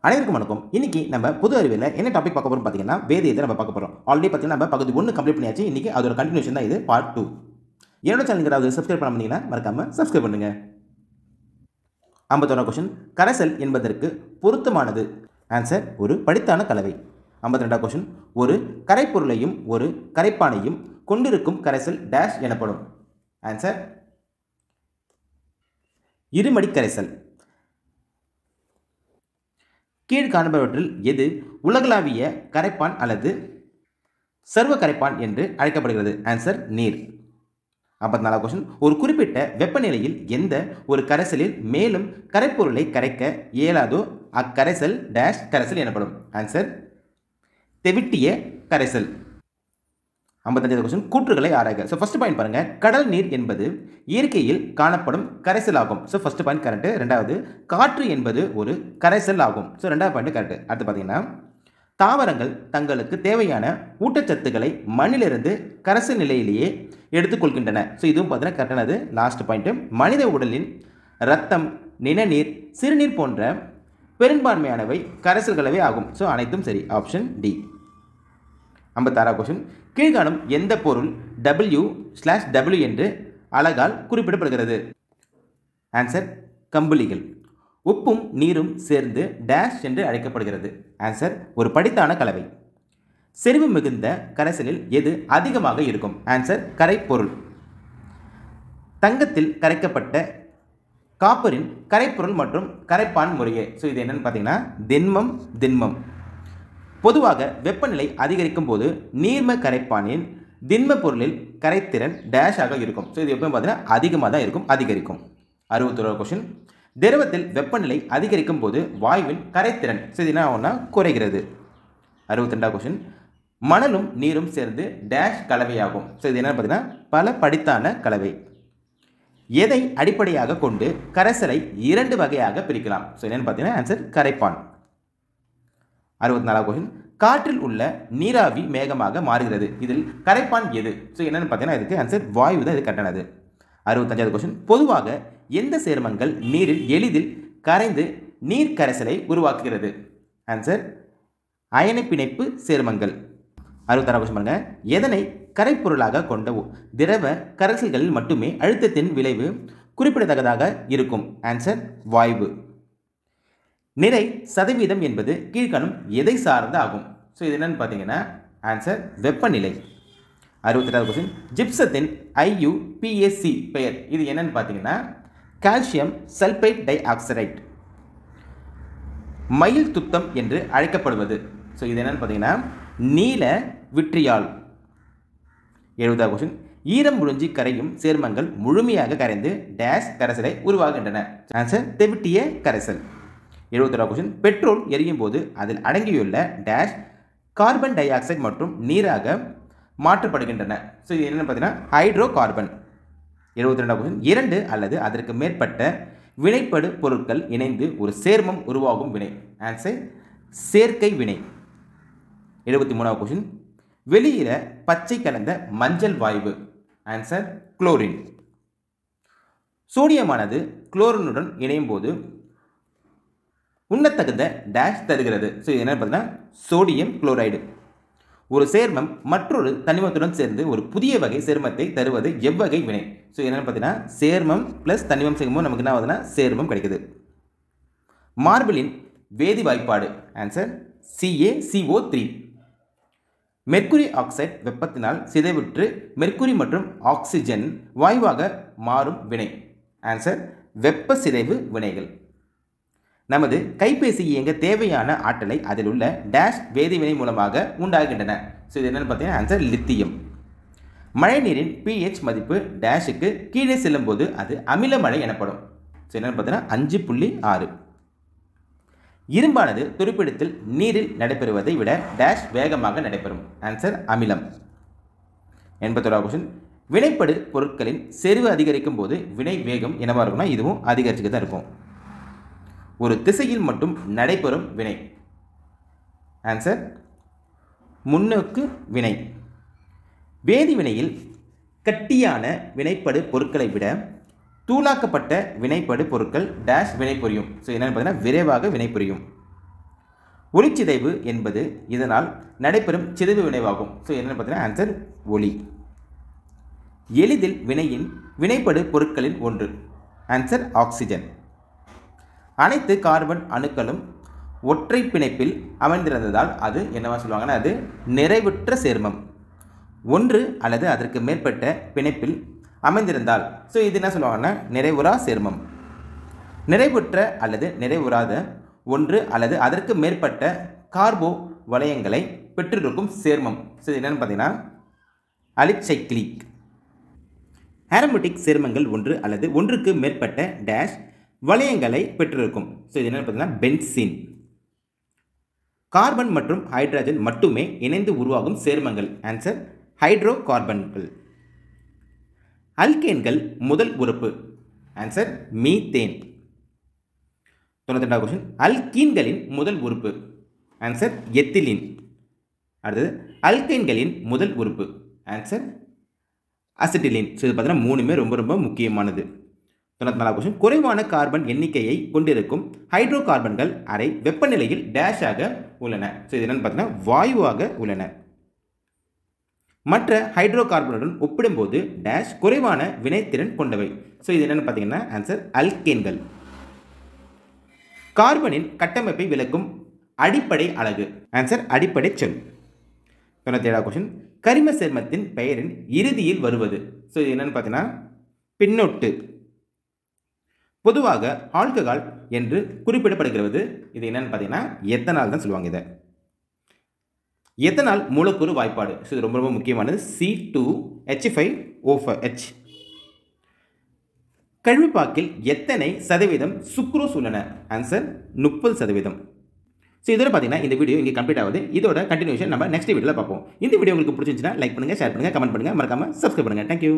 அனைவருக்கும் வணக்கம். இன்னைக்கு நம்ம பொது அறிவியல்ல என்ன டாபிக் பார்க்க போறோம் பாத்தீங்கன்னா வேதியியத்தை நம்ம பார்க்க போறோம். ஆல்ரெடி பாத்தீங்கன்னா நம்ம பகுதி 1 கம்ப்ளீட் பண்ணியாச்சு. இன்னைக்கு அதோட கண்டினியூஷன் தான் இது பார்ட் 2. என்னோட சேனலுக்கு ஏதாவது சப்ஸ்கிரைப் பண்ணாமீங்கன்னா மறக்காம சப்ஸ்கிரைப் பண்ணுங்க. 51 क्वेश्चन கரைசல் என்பதற்கு பொருத்தமானது. ஆன்சர் ஒரு படித்தான கலவை. 52 क्वेश्चन ஒரு கரைப்பொருளையும் ஒரு கரைப்பானையும் கொண்டிருக்கும் கரைசல் டேஷ் எனப்படும். ஆன்சர் இருமடி கரைசல். கீழ்காண்பவற்றில் எது உலகளாவிய கரைப்பான் அல்லது சர்வ கரைப்பான் என்று அழைக்கப்படுகிறது? ஆன்சர் நீர். 54 क्वेश्चन ஒரு குறிப்பிட்ட வெப்பநிலையில் எந்த ஒரு கரைசலில் மேலும் கரைப்பொருளை கரைக்க இயலாதோ அக்கரைசல் டேஷ் கரைசல் எனப்படும். ஆன்சர் தெவிட்டிய கரைசல். 55 क्वेश्चन கூற்றுகளை ஆராய்க. ஸோ ஃபர்ஸ்ட் பாயிண்ட் பாருங்க, கடல் நீர் என்பது இயற்கையில் காணப்படும் கரைசல் ஆகும். So first point correct. ரெண்டாவது, காற்று என்பது ஒரு கரைசல் ஆகும். ஸோ ரெண்டாவது பாயிண்ட் கரெக்ட். அடுத்து பார்த்தீங்கன்னா, தாவரங்கள் தங்களுக்கு தேவையான ஊட்டச்சத்துக்களை மண்ணிலிருந்து கரைசல் நிலையிலேயே எடுத்துக்கொள்கின்றன. ஸோ இதுவும் பார்த்தீங்கன்னா கரெக்டானது. லாஸ்ட் பாயிண்ட், மனித உடலின் இரத்தம், நிணநீர், சிறுநீர் போன்ற பெரும்பான்மையானவை கரைசல்களவே ஆகும். ஸோ அனைத்தும் சரி. Option D. 56 क्वेश्चन கீழ்காணும் எந்த பொருள் W/W என்று அலகால் குறிப்பிடப்படுகிறது? ஆன்சர் கம்பளிகள். உப்பும் நீரும் சேர்ந்து டேஷ் என்று அழைக்கப்படுகிறது. ஆன்சர் ஒரு படித்தான கலவை. செறிவு மிகுந்த கரைசலில் எது அதிகமாக இருக்கும்? ஆன்சர் கரைப்பொருள். தங்கத்தில் கரைக்கப்பட்ட காப்பரின் கரைப்பொருள் மற்றும் கரைப்பான் முறையே. ஸோ இது என்னன்னு பார்த்தீங்கன்னா திண்மம். பொதுவாக வெப்பநிலை அதிகரிக்கும் போது நீர்ம கரைப்பானின் திண்ம பொருளில் கரைத்திறன் டேஷ் ஆக இருக்கும். ஸோ இது எப்பவும் பார்த்தீங்கன்னா அதிகமாக தான் இருக்கும், அதிகரிக்கும். 61 क्वेश्चन திரவத்தில் வெப்பநிலை அதிகரிக்கும் போது வாயுவின் கரைத்திறன் இது என்ன ஆகும்னா குறைகிறது. 62 क्वेश्चन மணலும் நீரும் சேர்ந்து டேஷ் கலவையாகும். ஸோ இது என்னன்னு பார்த்தீங்கன்னா பல படித்தான கலவை. எதை அடிப்படையாக கொண்டு கரைசலை 2 வகையாக பிரிக்கலாம்? ஸோ என்னன்னு பார்த்தீங்கன்னா ஆன்சர் கரைப்பான். 64 क्वेश्चन காற்றில் உள்ள நீராவி மேகமாக மாறுகிறது. இதில் கரைப்பான் எது? ஸோ என்னன்னு பார்த்தீங்கன்னா இதுக்கு ஆன்சர் வாயு தான். இது கரெக்டானது. 65 क्वेश्चन பொதுவாக எந்த சேர்மங்கள் நீரில் எளிதில் கரைந்து நீர் கரைசலை உருவாக்குகிறது? ஆன்சர் அயனி பிணைப்பு சேர்மங்கள். 66 क्वेश्चन பாருங்க, எதனை கரைப்பொருளாக கொண்ட திரவ கரைசல்களில் மட்டுமே அழுத்தத்தின் விளைவு குறிப்பிடத்தக்கதாக இருக்கும்? ஆன்சர் வாயு. நிறை சதவீதம் என்பது கீழ்காணும் எதை சார்ந்த ஆகும்? ஸோ இது என்னன்னு ஆன்சர் வெப்பநிலை. 68 क्वेश्चन ஜிப்சத்தின் IUPAC பெயர் இது என்னன்னு பார்த்தீங்கன்னா கால்சியம் சல்பைட் டை ஆக்சைடு, மயில் துத்தம் என்று அழைக்கப்படுவது. ஸோ இது என்னன்னு பார்த்தீங்கன்னா நீல விட்ரியால். 70 क्वेश्चन ஈரம் முழிஞ்சி கரையும் சேர்மங்கள் முழுமையாக கரைந்து டேஷ் கரைசலை உருவாகின்றன. ஆன்சர் தெவிட்டிய கரைசல். 71 क्वेश्चन பெட்ரோல் எரியும் போது அதில் அடங்கியுள்ள டேஷ் கார்பன் டை ஆக்சைடு மற்றும் நீராக மாற்றப்படுகின்றன. ஸோ இது என்னன்னு பார்த்தீங்கன்னா ஹைட்ரோ கார்பன். 72 क्वेश्चन 2 அல்லது அதற்கு மேற்பட்ட வினைப்படு பொருட்கள் இணைந்து ஒரு சேர்மம் உருவாகும் வினை. ஆன்சர் சேர்க்கை வினை. 73 क्वेश्चन வெளியில பச்சை கலந்த மஞ்சள் வாயு. Answer chlorine. சோடியமானது குளோரினுடன் இணையும் போது உண்ணத்தகுந்த டேஷ் தருகிறது. ஸோ இது என்ன பார்த்தீங்கன்னா சோடியம் குளோரைடு. ஒரு சேர்மம் மற்றொரு தனிமத்துடன் சேர்ந்து ஒரு புதிய வகை சேர்மத்தை தருவது எவ்வகை வினை? ஸோ என்னென்னு பார்த்தீங்கன்னா சேர்மம் ப்ளஸ் தனிமம் சேர்க்கும்போது நமக்கு என்ன ஆகுதுன்னா சேர்மம் கிடைக்குது. மார்பிளின் வேதி வாய்ப்பாடு. Answer CaCO3. மெர்க்குரி ஆக்சைடு வெப்பத்தினால் சிதைவுற்று மெர்க்குரி மற்றும் ஆக்சிஜன் வாயுவாக மாறும் வினை. ஆன்சர் வெப்ப சிதைவு வினைகள். நமது கைபேசி இயங்க தேவையான ஆற்றலை அதில் உள்ள டேஷ் வேதிவினை மூலமாக உண்டாகின்றன. ஸோ இது என்னன்னு பார்த்தீங்கன்னா ஆன்சர் லித்தியம். மழைநீரின் pH மதிப்பு டேஷுக்கு கீழே செல்லும் போது அது அமில மழை எனப்படும். ஸோ என்னன்னு பார்த்தீங்கன்னா 5.6. இரும்பானது துருப்பிடித்தல் நீரில் நடைபெறுவதை விட டேஷ் வேகமாக நடைபெறும். ஆன்சர் அமிலம். 81 क्वेश्चन வினைப்படு பொருட்களின் செறிவு அதிகரிக்கும் போது வினை வேகம் என்னவா இருக்கும்னா இதுவும் அதிகரிச்சுட்டு தான் இருக்கும். ஒரு திசையில் மட்டும் நடைபெறும் வினை. ஆன்சர் முன்னோக்கு வினை. வேதிவினையில் கட்டியான வினைப்படு பொருட்களை விட தூளாக்கப்பட்ட வினைப்படு பொருட்கள் டேஷ் வினை புரியும். ஸோ என்னென்னு பார்த்தீங்கன்னா விரைவாக வினை புரியும். ஒளிச்சிதைவு என்பது இதனால் நடைபெறும் சிதைவு வினைவாகும். ஸோ என்னென்னு பார்த்தீங்கன்னா ஆன்சர் ஒளி. எளிதில் வினைப்படு பொருட்களில் ஒன்று. Answer oxygen. அனைத்து கார்பன் அணுக்களும் ஒற்றை பிணைப்பில் அமைந்திருந்ததால் அது என்னவா சொல்லுவாங்கன்னா அது நிறைவுற்ற சேர்மம். ஒன்று அல்லது அதற்கு மேற்பட்ட பிணைப்பில் அமைந்திருந்தால் ஸோ இது என்ன சொல்லுவாங்கன்னா நிறைவுறா சேர்மம். நிறைவுற்ற அல்லது நிறைவுறாத ஒன்று அல்லது அதற்கு மேற்பட்ட கார்போ வளையங்களை பெற்றிருக்கும் சேர்மம். ஸோ இது என்னென்னு பார்த்தீங்கன்னா அலிசைக்ளிக். ஆரோமேட்டிக் சேர்மங்கள் ஒன்று அல்லது ஒன்றுக்கு மேற்பட்ட டேஷ் வளையங்களை பெற்றிருக்கும். ஸோ இது என்னென்னு பார்த்தீங்கன்னா பென்சீன். கார்பன் மற்றும் ஹைட்ரஜன் மட்டுமே இணைந்து உருவாகும் சேர்மங்கள். ஆன்சர் ஹைட்ரோ கார்பன்கள். அல்கேன்கள் முதல் உறுப்பு. Answer methane. 92வது கொஸ்டின். அல்கீன்களின் முதல் உறுப்பு. Answer ethylene. அடுத்தது அல்கைன்களின் முதல் உறுப்பு. Answer acetylene. ஸோ இது பார்த்தீங்கன்னா மூணுமே ரொம்ப ரொம்ப முக்கியமானது. 94வது கொஸ்டின். குறைவான கார்பன் எண்ணிக்கையை கொண்டிருக்கும் ஹைட்ரோ கார்பன்கள் அரை வெப்பநிலையில் டேஷாக உள்ளன. ஸோ இது என்னன்னு பார்த்தீங்கன்னா வாயுவாக உள்ளன. மற்ற ஹைட்ரோ கார்பனுடன் ஒப்பிடும்போது டேஷ் குறைவான வினைத்திறன் கொண்டவை. ஸோ இது என்னன்னு பார்த்தீங்கன்னா ஆன்சர் அல்கேன்கள். கார்பனின் கட்டமைப்பை விளக்கும் அடிப்படை அலகு. ஆன்சர் அடிப்படை சொல். 97வது கொஸ்டின். கரிம சேர்மத்தின் பெயரின் இறுதியில் வருவது. ஸோ இது என்னன்னு பார்த்தீங்கன்னா பின்னொட்டு. பொதுவாக ஆல்கஹால் என்று குறிப்பிடப்படுகிறது. இது என்னன்னு பார்த்தீங்கன்னா எத்தனால் தான் சொல்லுவாங்க. இதை எத்தனால் மூலக்கூறு வாய்ப்பாடு. ஸோ இது ரொம்ப ரொம்ப முக்கியமானது. C2H5O5H. கழிவுப்பாக்கில் எத்தனை சதவீதம் சுக்ரோஸ் உள்ளன? ஆன்சர் 30%. ஸோ இதோட பார்த்தீங்கன்னா இந்த வீடியோ இங்கே கம்ப்ளீட் ஆகுது. இதோட கண்டினியூஷன் நம்ம நெக்ஸ்ட் வீடியோவில் பார்ப்போம். இந்த வீடியோ உங்களுக்கு பிடிச்சிருந்துச்சுன்னா லைக் பண்ணுங்கள், ஷேர் பண்ணுங்கள், கமெண்ட் பண்ணுங்கள், மறக்காமல் சப்ஸ்கிரைப் பண்ணுங்கள். தேங்க்யூ.